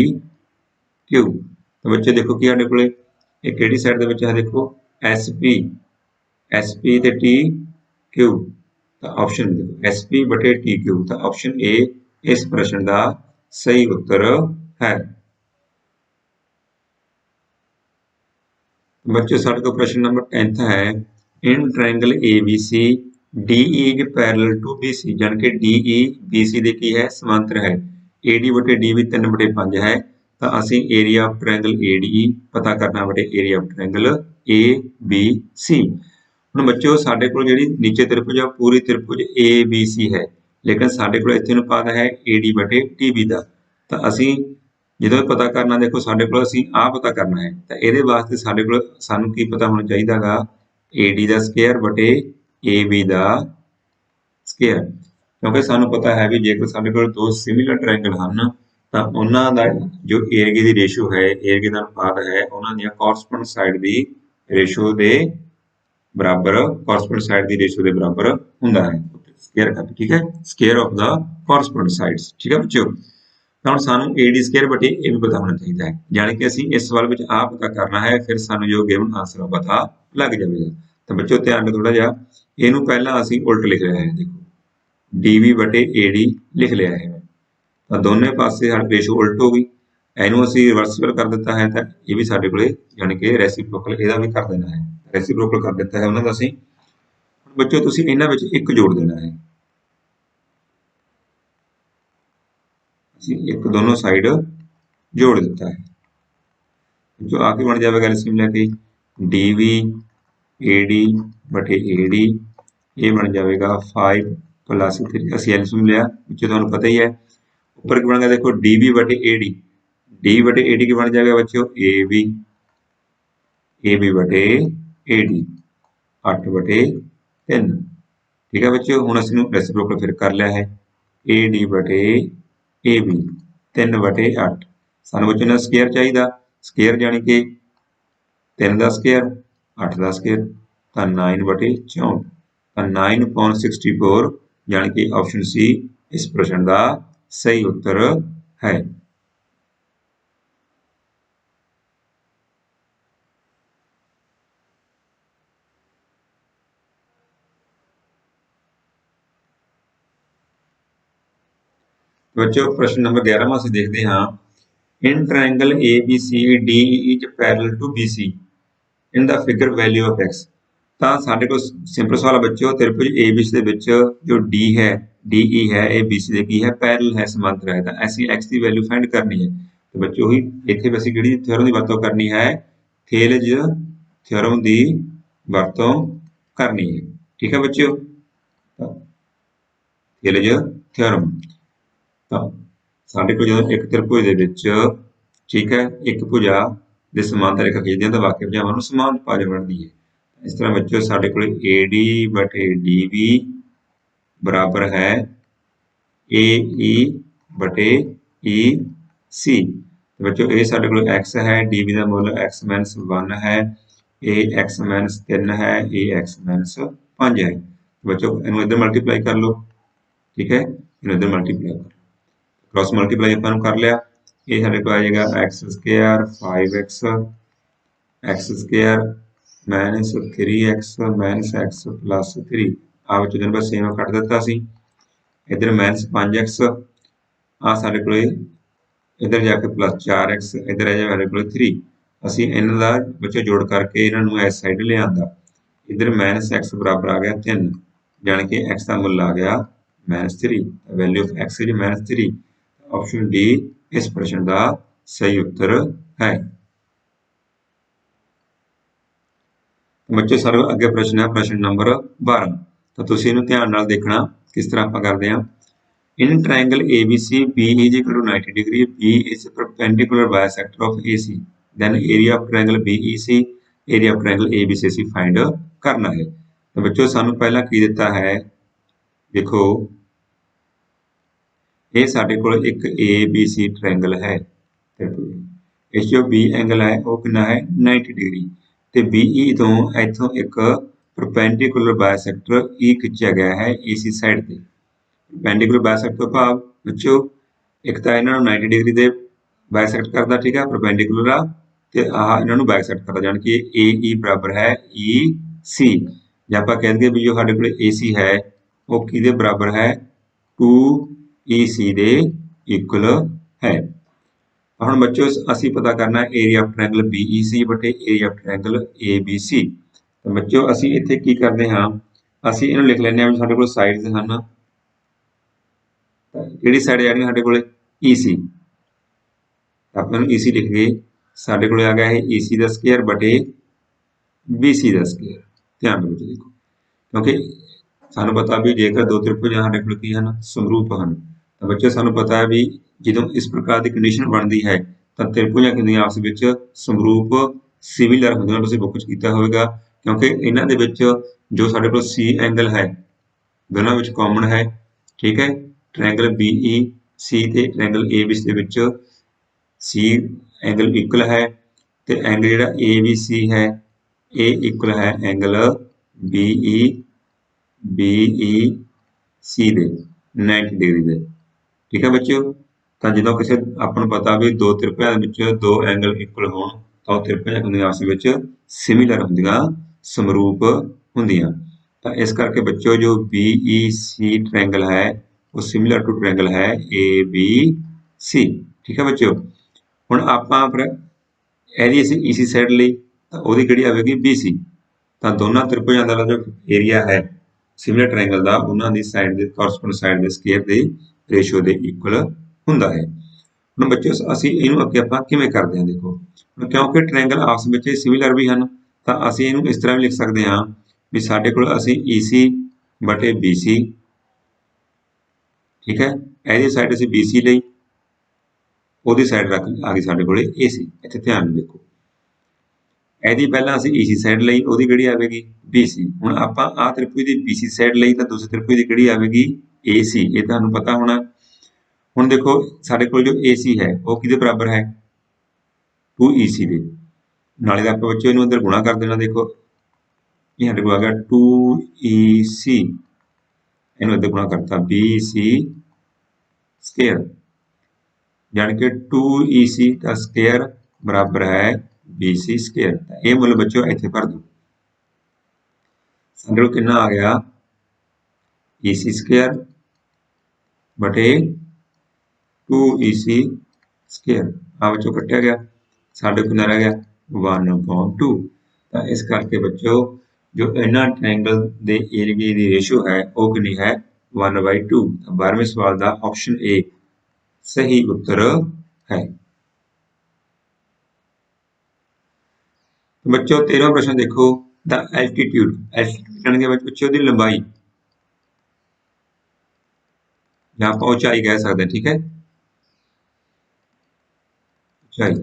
Q. तो बच्चे देखो कि साढ़े को एक केड़ी साइड के है देखो एस पी ते टी क्यू। तो ऑप्शन देखो एस पी बटे टी क्यू। तो ऑप्शन ए इस प्रश्न का सही उत्तर है। बच्चों साढ़े को प्रश्न नंबर 10th है in triangle A B C D is parallel to B C, यानी कि डी ई बी सी दे की है समांतर है। ए डी बटे डी भी 3/5 है। तो असी area of triangle A D पता करना बटे area of triangle A B C. ਹੁਣ ਬੱਚਿਓ ਸਾਡੇ ਕੋਲ ਜਿਹੜੀ ਨੀਚੇ ਤ੍ਰਿਭੁਜ ਆ ਪੂਰੀ ਤ੍ਰਿਭੁਜ ए बी सी है, लेकिन ਸਾਡੇ ਕੋਲ ਇੱਥੇ ਅਨੁਪਾਤ ਹੈ AD ਬਟੇ DB ਦਾ। ਤਾਂ ਅਸੀਂ ਜਦੋਂ ਪਤਾ ਕਰਨਾ ਦੇਖੋ ਸਾਡੇ ਕੋਲ ਅਸੀਂ ਆਹ ਪਤਾ ਕਰਨਾ ਹੈ, ਤਾਂ ਇਹਦੇ ਵਾਸਤੇ ਸਾਡੇ ਕੋਲ ਸਾਨੂੰ ਕੀ ਪਤਾ ਹੋਣਾ ਚਾਹੀਦਾਗਾ AD ਦਾ ਸਕੁਅਰ ਬਟੇ AB ਦਾ ਸਕੁਅਰ। ਕਿਉਂਕਿ ਸਾਨੂੰ ਪਤਾ ਹੈ ਵੀ ਜੇਕਰ ਸਾਡੇ ਕੋਲ ਦੋ ਸਿਮਿਲਰ ਟ੍ਰਾਇੰਗਲ ਹਨ ਤਾਂ ਉਹਨਾਂ ਦਾ ਜੋ ਏਰੀਆ ਦੀ ਰੇਸ਼ੋ ਹੈ, ਏਰੀਆ ਦਾ ਅਨੁਪਾਤ ਹੈ ਉਹਨਾਂ ਦੀਆਂ ਕੋਰਸਪੋਂਡ ਸਾਈਡ ਦੀ ਰੇਸ਼ੋ ਦੇ बराबर, कोरस्पोंड साइड की रेशो के बराबर होंदा है स्क्वायर का। ठीक है, square of the correspond sides. ठीक है बच्चों, तो हम सानू AD स्क्वायर बटे ए भी पता होना चाहिए है, यानी कि ਅਸੀਂ इस सवाल में आ पता करना है फिर सानू जो गिवन आंसर पता लग जाएगा। तो बच्चों ध्यान थोड़ा जा ਇਹਨੂੰ ਪਹਿਲਾਂ ਅਸੀਂ ਉਲਟ ਲਿਖ ਲਿਆ ਹੈ, देखो DB बटे AD लिख लिया है। तो दोनों पासे साडी रेशो उल्ट हो गई, ਇਹਨੂੰ ਅਸੀਂ ਰਿਵਰਸੀਬਲ ਕਰ ਦਿੱਤਾ ਹੈ ਤਾਂ ਇਹ ਵੀ ਸਾਡੇ ਕੋਲੇ ਯਾਨੀ ਕਿ ਰੈਸੀਪ੍ਰੋਕਲ ਇਹਦਾ ਵੀ ਕਰ ਦੇਣਾ ਹੈ, ਰੈਸੀਪ੍ਰੋਕਲ ਕਰ ਦਿੱਤਾ ਹੈ ਉਹਨਾਂ ਦਾ ਅਸੀਂ। ਬੱਚਿਓ ਤੁਸੀਂ ਇਹਨਾਂ ਵਿੱਚ ਇੱਕ ਜੋੜ ਦੇਣਾ ਹੈ, ਅਸੀਂ ਇੱਕ ਦੋਨੋਂ ਸਾਈਡ ਜੋੜ ਦਿੱਤਾ ਹੈ। जो आगे बन जाएगा एलसीएम लेके DV AD बटे AD ये बन जाएगा 5 प्लस 3। ਅਸੀਂ एलसीएम लिया जो ਤੁਹਾਨੂੰ पता ही है। ऊपर क्या बन गया देखो DB बटे AD, DB बटे AD की बन जाएगा बच्चों AB बटे AD 8 बटे 3। ठीक है बच्चों, हुण ਅਸੀਂ ਨੂੰ रेसिप्रोकल फिर कर लिया है AD बटे AB 3 बटे 8। ਸਾਨੂੰ बच्चों ने स्क्वायर चाहिए, स्क्वायर यानी कि 3 का स्क्वायर 8 का स्क्वायर, तो 9 बटे 64। तो 9/64 यानी कि ऑप्शन सी इस प्रश्न का सही उत्तर है। बच्चों प्रश्न नंबर 11 में देखते हैं in triangle ABCD is parallel to BC in the figure value of x। ਤਾਂ ਸਾਡੇ ਕੋਲ ਸਿੰਪਲ ਸਵਾਲ ਹੈ ਬੱਚਿਓ ਤ੍ਰਿਭੁਜ ABC ਦੇ ਵਿੱਚ ਜੋ D ਹੈ DE ਹੈ ਇਹ BC ਦੇ ਕੀ ਹੈ ਪੈਰਲਲ ਹੈ ਸਮਾਂਤਰ ਹੈ। ਤਾਂ ਅਸੀਂ x ਦੀ ਵੈਲਿਊ ਫਾਈਂਡ ਕਰਨੀ ਹੈ। ਤੇ ਬੱਚਿਓ ਹੀ ਇੱਥੇ ਅਸੀਂ ਕਿਹੜੀ ਥਿਓਰਮ ਦੀ ਵਰਤੋਂ ਕਰਨੀ ਹੈ ਥੇਲਜ ਥਿਓਰਮ ਦੀ ਵਰਤੋਂ ਕਰਨੀ ਹੈ। ਠੀਕ ਹੈ ਬੱਚਿਓ, ਥੇਲਜ ਥਿਓਰਮ। ਤਾਂ ਸਾਡੇ ਕੋਲ ਜਦੋਂ ਇੱਕ ਤ੍ਰਿਭੁਜ ਦੇ ਵਿੱਚ ਠੀਕ ਹੈ ਇੱਕ ਭੁਜਾ ਦੇ ਸਮਾਂਤਰ ਰੇਖਾ ਖਿੱਚਦੇ ਹਾਂ ਤਾਂ ਬਾਕੀ ਭੁਜਾਵਾਂ ਨੂੰ ਸਮਾਨ ਭਾਜ ਬਣਦੀ ਹੈ। इस तरह बच्चों साढ़े को AD बटे DB बराबर है AE बटे EC। तो बच्चों ये साढ़े को x है, DB का मुल x - 1 है, A x - 3 है, A x - 5 है। बच्चों इन्हों इधर मल्टीप्लाई कर लो, ठीक है, इन्हों इधर मल्टीप्लाई कर, क्रॉस मल्टीप्लाई अपन कर लिया, ये साढ़े को आ जाएगा x square 5x x square minus 3x minus x plus 3 आ बच्चों दिन बस सेम कट दिता सी, इधर माइनस 5x आ साढ़े को इधर जाके प्लस 4x इधर आ जाए साढ़े को 3 ਅਸੀਂ ਇਹਨਾਂ ਦਾ ਬੱਚੇ ਜੋੜ ਕਰਕੇ ਇਹਨਾਂ ਨੂੰ ਇਸ ਸਾਈਡ ਲਿਆਂਦਾ, इधर माइनस एक्स बराबर आ गया 3 यानी कि एक्स का मुल आ गया -3, value of x is -3। Option D इस प्रश्न का सही उत्तर है। बच्चों सारे अगे प्रश्न है प्रश्न नंबर 12, तो तुम इन्हें ध्यान नाल देखना किस तरह आप करते हैं। In triangle ABC B is equal to 90 degree, B is perpendicular bisector of AC, then area of triangle BEC, area of triangle ABCC find करना है। तो बच्चों सानू पहला की दिता है, देखो ये साडे कोल एक ABC ट्रायंगल है, इस जो B एंगल है वो कितना है 90 डिग्री, ते BE तो इथों एक परपेंडिकुलर बाइसेक्टर E खिंचा गया है AC साइड ते, परपेंडिकुलर बाइसेक्टर भाव बच्चों एक तो इन्हों 90 डिग्री दे बाइसेक्ट करता, ठीक है, परपेंडिकुलर आ ते आ इन्हों बाइसेक्ट करता, यानी कि AE बराबर है EC, ਜਾਂ ਆਪਾਂ ਕਹਿ ਦਈਏ ਵੀ ਜੋ ਸਾਡੇ ਕੋਲ AC ਹੈ ਉਹ ਕਿਹਦੇ ਬਰਾਬਰ ਹੈ 2EC ਦੇ ਇਕੁਅਲ ਹੈ। ਹੁਣ ਬੱਚਿਓ ਅਸੀਂ ਪਤਾ ਕਰਨਾ ਏਰੀਆ ਆਫ ਟ੍ਰਾਇੰਗਲ BEC ਬਟੇ ਏਰੀਆ ਆਫ ਟ੍ਰਾਇੰਗਲ ABC। ਤਾਂ ਬੱਚਿਓ ਅਸੀਂ ਇੱਥੇ ਕੀ ਕਰਦੇ ਹਾਂ, ਅਸੀਂ ਇਹਨੂੰ ਲਿਖ ਲੈਂਦੇ ਹਾਂ ਵੀ ਸਾਡੇ ਕੋਲ ਸਾਈਡਸ ਹਨ, ਕਿਹੜੀ ਸਾਈਡ ਜਾਣੀ ਸਾਡੇ ਕੋਲ EC, ਆਪਾਂ ਨੂੰ EC ਲਿਖ ਗਏ, ਸਾਡੇ ਕੋਲ ਆ ਗਿਆ ਇਹ EC ਦਾ ਸਕੁਅਰ ਬਟੇ BC ਦਾ ਸਕੁਅਰ। ध्यान रखो देखो, क्योंकि सानू पता भी जेकर दो त्रिभुज साडे कोल की हन समरूप हन, तो बच्चों सानू पता है भी जो इस प्रकार की कंडीशन बनती है तो त्रिभुजां किंदियां आपस विच समरूप सिमिलर होंदियां, तुसीं बुक च कीता होवेगा, क्योंकि इन्हां दे विच जो साडे कोल C एंगल है दोनों विच कॉमन है, ठीक है, ट्रायंगल BEC ते ट्रायंगल ABC दे विच C एंगल इक्वल है, ते एंगल जिहड़ा ABC है ए इक्वल है एंगल BEC दे 90 डिग्री दे, ठीक है बच्चों। तो जो किसी आपको पता भी दो त्रिभुजां दो एंगल इक्वल हो तो त्रिभुजां होंदियां आपस विच सिमिलर होंदियां समरूप होंदियां, तो इस करके बच्चों जो BEC ट्रायंगल है वो सिमिलर टू ट्रायंगल है ABC, ठीक है बच्चों। हुण आपां फिर ਇਹਦੀ ਅਸੀਂ EC ਸਾਈਡ ਲਈ ਤਾਂ ਉਹਦੀ ਕਿਹੜੀ ਆਵੇਗੀ BC, ਤਾਂ ਦੋਨਾਂ ਤ੍ਰਿਭੁਜਾਂ ਦਾ ਜੋ ਏਰੀਆ ਹੈ ਸਿਮਿਲਰ ਟ੍ਰਾਇੰਗਲ ਦਾ ਉਹਨਾਂ ਦੀ ਸਾਈਡ ਦੇ ਕੋਰਸਪੋਂਡ ਸਾਈਡ ਦੇ ਸਕੁਅਰ ਦੇ ਰੇਸ਼ੋ ਦੇ ਇਕੁਅਲ ਹੁੰਦਾ ਹੈ। ਹੁਣ ਬੱਚਿਓ ਅਸੀਂ ਇਹਨੂੰ ਅੱਗੇ ਆਪਾਂ ਕਿਵੇਂ ਕਰਦੇ ਹਾਂ, ਦੇਖੋ ਹੁਣ ਕਿਉਂਕਿ ਟ੍ਰਾਇੰਗਲ ਆਪਸ ਵਿੱਚ ਸਿਮਿਲਰ ਵੀ ਹਨ ਤਾਂ ਅਸੀਂ ਇਹਨੂੰ ਇਸ ਤਰ੍ਹਾਂ ਵੀ ਲਿਖ ਸਕਦੇ ਹਾਂ ਵੀ ਸਾਡੇ ਕੋਲ ਅਸੀਂ EC ਬਟੇ BC, ਠੀਕ ਹੈ, ਇਹਦੀ ਸਾਈਡ ਅਸੀਂ BC ਲਈ, ਉਹਦੀ ਸਾਈਡ ਰੱਖ ਆ ਗਈ ਸਾਡੇ ਕੋਲੇ AC। ਇੱਥੇ ਧਿਆਨ ਦੇਖੋ ਇਹਦੀ ਪਹਿਲਾਂ ਅਸੀਂ EC ਸਾਈਡ ਲਈ, ਉਹਦੀ ਕਿਹੜੀ ਆਵੇਗੀ BC। ਹੁਣ ਆਪਾਂ ਆਹ ਤ੍ਰਿਭੁਜ ਦੀ BC ਸਾਈਡ ਲਈ ਤਾਂ ਦੂਸਰੇ ਤ੍ਰਿਭੁਜ ਦੀ ਕਿਹੜੀ ਆਵੇਗੀ AC, ਇਹ ਤੁਹਾਨੂੰ ਪਤਾ ਹੋਣਾ। ਹੁਣ ਦੇਖੋ ਸਾਡੇ ਕੋਲ ਜੋ AC ਹੈ ਉਹ ਕਿਹਦੇ ਬਰਾਬਰ ਹੈ 2EC ਦੇ, ਨਾਲੇ ਦਾ ਆਪਾਂ ਬੱਚੇ ਇਹਨੂੰ ਅੰਦਰ ਗੁਣਾ ਕਰ ਦੇਣਾ, ਦੇਖੋ ਇਹ ਸਾਡੇ ਕੋਲ ਆ ਗਿਆ 2EC, ਇਹਨੂੰ ਇੱਧਰ ਗੁਣਾ ਕਰਤਾ BC ਸਕੁਅਰ, यानी कि 2EC का स्क्वायर बराबर है BC स्क्वायर। ये मुल बच्चों इत्थे भर दो, साडे कितना आ गया EC स्क्वायर बटे 2EC स्क्वायर, आ बच्चों कटिया गया, साडे कितना रह गया 1/2। तो इस करके बच्चों जो इन्हां ट्रायंगल दे एरिया की रेशो है वो कितनी है 1/2। 12वें सवाल का ऑप्शन ए सही उत्तर है। तो बच्चों 13वां प्रश्न देखो, द एल्टीट्यूड, एल्टीट्यूड यानी कि बच्चों की लंबाई या आप ऊंचाई कह सकते हैं, ठीक है, ऊंचाई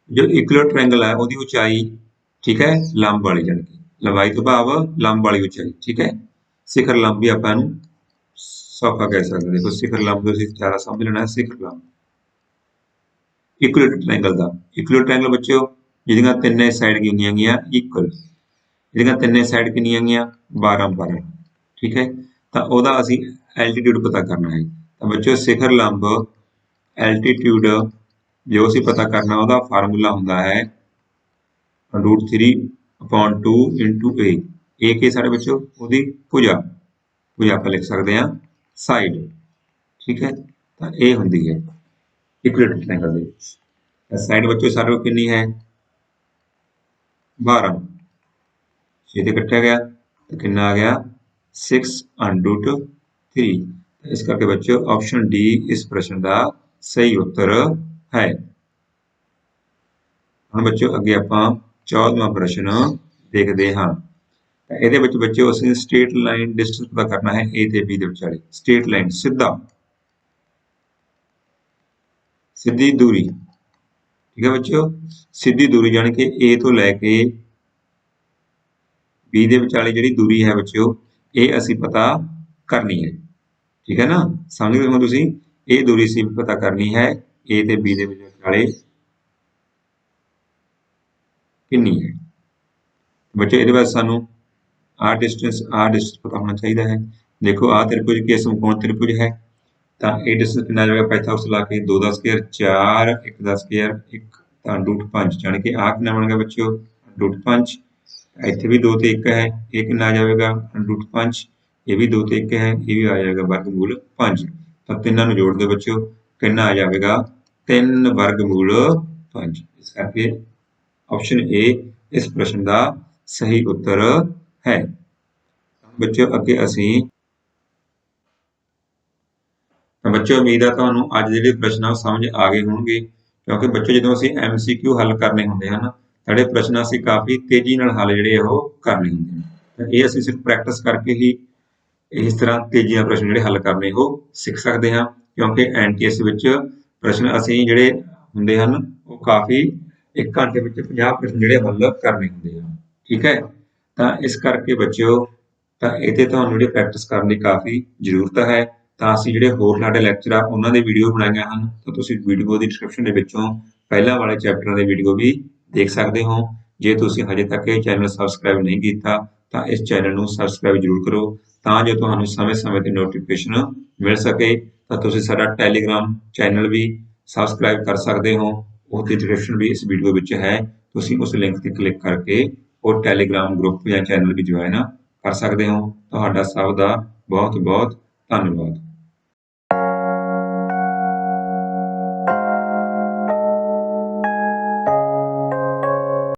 जो इक्वल ट्रायंगल है उसकी ऊंचाई, ठीक है, लंब वाली यानी कि लंबाई तो भाव लंब वाली ऊंचाई, ठीक है, शिखर लंब भी आप सौखा कह सकते हैं। देखो शिखर लंब तो ज़्यादा समझ लेना है, शिखर लंब इक्वल ट्रायंगल का, इक्वल ट्रायंगल बच्चों जिहदियां तिन्ने साइड की होंदियां इक्वल, जिहदियां तिन्ने साइड कितनियां गईयां 12 12, ठीक है। ਤਾਂ ਉਹਦਾ ਅਸੀਂ ਐਲਟੀਟਿਊਡ ਪਤਾ ਕਰਨਾ ਹੈ। ਤਾਂ ਬੱਚਿਓ ਸਿਖਰ ਲੰਬ ਐਲਟੀਟਿਊਡ ਜੋ ਅਸੀਂ ਪਤਾ ਕਰਨਾ ਉਹਦਾ ਫਾਰਮੂਲਾ ਹੁੰਦਾ ਹੈ √3/2 ਇੰਟੂ ਏ ਕੀ ਸਾਡੇ ਬੱਚਿਓ ਉਹਦੀ ਭੁਜਾ ਆਪਾਂ ਲਿਖ ਸਕਦੇ ਹਾਂ ਸਾਈਡ। ਠੀਕ ਹੈ। ਤਾਂ ਇਹ ਹੁੰਦੀ ਹੈ ਇਕੁਇਲੇਟਰਲ ਟ੍ਰਾਇੰਗਲ ਦੇ ਵਿੱਚ। ਸਾਈਡ ਬੱਚਿਓ ਸਾਡੇ ਕੋਲ ਕਿੰਨੀ ਹੈ 12 6 ਤੇ ਕੱਟਿਆ ਗਿਆ ਤਾਂ ਕਿੰਨਾ ਆ ਗਿਆ 6√3। ਇਸ ਕਰਕੇ ਬੱਚਿਓ ਆਪਸ਼ਨ ਡੀ ਇਸ ਪ੍ਰਸ਼ਨ ਦਾ ਸਹੀ ਉੱਤਰ ਹੈ। ਹੁਣ ਬੱਚਿਓ ਅੱਗੇ ਆਪਾਂ 14ਵਾਂ ਪ੍ਰਸ਼ਨ ਦੇਖਦੇ ਹਾਂ। ਇਹਦੇ ਵਿੱਚ ਬੱਚਿਓ ਅਸੀਂ ਸਟ੍ਰੇਟ ਲਾਈਨ ਡਿਸਟੈਂਸ ਪਤਾ ਕਰਨਾ ਹੈ ਏ ਤੇ ਬੀ ਦੇ ਵਿਚਾਲੇ। ਸਟ੍ਰੇਟ ਲਾਈਨ ਸਿੱਧੀ ਦੂਰੀ। ਠੀਕ ਹੈ ਬੱਚਿਓ ਸਿੱਧੀ ਦੂਰੀ ਜਾਣੀ ਕਿ ਏ ਤੋਂ ਲੈ ਕੇ ਬੀ ਦੇ ਵਿਚਾਲੇ ਜਿਹੜੀ ਦੂਰੀ ਹੈ ਬੱਚਿਓ ਇਹ ਅਸੀਂ ਪਤਾ ਕਰਨੀ ਹੈ। ਠੀਕ ਹੈ ਨਾ ਸਮਝਦੇ ਹੋ ਤੁਸੀਂ ਇਹ ਦੂਰੀ ਅਸੀਂ ਪਤਾ ਕਰਨੀ ਹੈ ਏ ਤੇ ਬੀ ਦੇ ਵਿਚਾਲੇ ਕਿੰਨੀ ਹੈ। ਬੱਚੇ ਇਹਦੇ ਬਾਅਦ ਸਾਨੂੰ ਆਹ ਡਿਸਟੈਂਸ ਪਤਾ ਹੋਣਾ ਚਾਹੀਦਾ ਹੈ। ਦੇਖੋ ਆਹ ਤ੍ਰਿਭੁਜ ਕੀ ਸਮਕੋਣ ਤ੍ਰਿਭੁਜ ਹੈ ਤਾਂ ਇਹ ਡਿਸਟੈਂਸ ਕਿੰਨਾ ਜਾਵੇਗਾ ਪਾਈਥਾਗੋਰਸ ਲਾ ਕੇ 2 ਦਾ ਸਕੁਅਰ 4 1 ਦਾ ਸਕੁਅਰ 1 ਤਾਂ √5 ਜਾਣੀ ਕਿ ਆਹ ਕਿੰਨਾ ਬਣ ਗਿਆ ਬੱਚਿਓ √5। ਇੱਥੇ ਵੀ 2 ਤੇ 1 ਹੈ ਇਹ ਕਿੰਨਾ ਆ ਜਾਵੇਗਾ √5। ਇਹ ਵੀ 2 ਤੇ 1 ਹੈ ਇਹ ਵੀ ਆ ਜਾਏਗਾ ਵਰਗਮੂਲ 5। ਤਾਂ ਤਿੰਨਾਂ ਨੂੰ ਜੋੜ ਦਿਓ ਬੱਚਿਓ ਕਿੰਨਾ ਆ ਜਾਵੇਗਾ 3 ਵਰਗਮੂਲ 5। ਇਸ ਕਰਕੇ ਆਪਸ਼ਨ ਏ ਇਸ ਪ੍ਰਸ਼ਨ ਦਾ ਸਹੀ ਉੱਤਰ ਹੈ। ਬੱਚਿਓ ਅੱਗੇ ਅਸੀਂ ਬੱਚਿਓ ਉਮੀਦ ਹੈ ਤੁਹਾਨੂੰ ਅੱਜ ਦੇ ਜਿਹੜੇ ਪ੍ਰਸ਼ਨ ਆ ਸਮਝ ਆ ਗਏ ਹੋਣਗੇ ਕਿਉਂਕਿ ਬੱਚੇ ਜਦੋਂ ਅਸੀਂ MCQ ਹੱਲ ਕਰਨੇ ਹੁੰਦੇ ਹਨ ਸਾਡੇ ਪ੍ਰਸ਼ਨ ਅਸੀਂ ਕਾਫੀ ਤੇਜ਼ੀ ਨਾਲ ਹੱਲ ਜਿਹੜੇ ਉਹ ਕਰਨੇ ਹੁੰਦੇ ਨੇ। ਤਾਂ ਇਹ ਅਸੀਂ ਸਿਰਫ ਪ੍ਰੈਕਟਿਸ ਕਰਕੇ ਹੀ ਇਸ ਤਰ੍ਹਾਂ ਤੇਜ਼ੀ ਨਾਲ ਪ੍ਰਸ਼ਨ ਜਿਹੜੇ ਹੱਲ ਕਰਨੇ ਉਹ ਸਿੱਖ ਸਕਦੇ ਹਾਂ ਕਿਉਂਕਿ NTS ਵਿੱਚ ਪ੍ਰਸ਼ਨ ਅਸੀਂ ਜਿਹੜੇ ਹੁੰਦੇ ਹਨ ਉਹ ਕਾਫੀ 1 ਘੰਟੇ ਵਿੱਚ 50 ਪ੍ਰਸ਼ਨ ਜਿਹੜੇ ਹੱਲ ਕਰਨੇ ਹੁੰਦੇ ਹਨ। ਠੀਕ ਹੈ। ਤਾਂ ਇਸ ਕਰਕੇ ਬੱਚਿਓ ਤਾਂ ਇਹਤੇ ਤੁਹਾਨੂੰ ਜਿਹੜੀ ਪ੍ਰੈਕਟਿਸ ਕਰਨ ਦੀ ਕਾਫੀ ਜ਼ਰੂਰਤ ਹੈ। ਤਾਂ ਅਸੀਂ ਜਿਹੜੇ ਹੋਰ ਸਾਡੇ ਲੈਕਚਰ ਆ ਉਹਨਾਂ ਦੇ ਵੀਡੀਓ ਬਣਾਈਆਂ ਹਨ ਤਾਂ ਤੁਸੀਂ ਵੀਡੀਓ ਦੀ ਡਿਸਕ੍ਰਿਪਸ਼ਨ ਦੇ ਵਿੱਚੋਂ ਪਹਿਲਾਂ ਵਾਲੇ ਚੈਪਟਰਾਂ ਦੇ ਵੀਡੀਓ ਵੀ ਦੇਖ ਸਕਦੇ ਹੋ। ਜੇ ਤੁਸੀਂ ਹਜੇ ਤੱਕ ਇਹ ਚੈਨਲ ਸਬਸਕ੍ਰਾਈਬ ਨਹੀਂ ਕੀਤਾ ਤਾਂ ਇਸ ਚੈਨਲ ਨੂੰ ਸਬਸਕ੍ਰਾਈਬ ਜ਼ਰੂਰ ਕਰੋ ਤਾਂ ਜੋ ਤੁਹਾਨੂੰ ਸਮੇਂ-ਸਮੇਂ ਤੇ ਨੋਟੀਫਿਕੇਸ਼ਨ ਮਿਲ ਸਕੇ। ਤਾਂ ਤੁਸੀਂ ਸਾਡਾ ਟੈਲੀਗ੍ਰਾਮ ਚੈਨਲ ਵੀ ਸਬਸਕ੍ਰਾਈਬ ਕਰ ਸਕਦੇ ਹੋ ਉਹਦੀ ਡਿਸਕ੍ਰਿਪਸ਼ਨ ਵੀ ਇਸ ਵੀਡੀਓ ਵਿੱਚ ਹੈ। ਤੁਸੀਂ ਉਸ ਲਿੰਕ ਤੇ ਕਲਿੱਕ ਕਰਕੇ ਉਹ ਟੈਲੀਗ੍ਰਾਮ ਗਰੁੱਪ ਜਾਂ ਚੈਨਲ ਵੀ ਜੁਆਇਨ ਕਰ ਸਕਦੇ ਹੋ। ਤੁਹਾਡਾ ਸਭ ਦਾ ਬਹੁਤ-ਬਹੁਤ ਧੰਨਵਾਦ।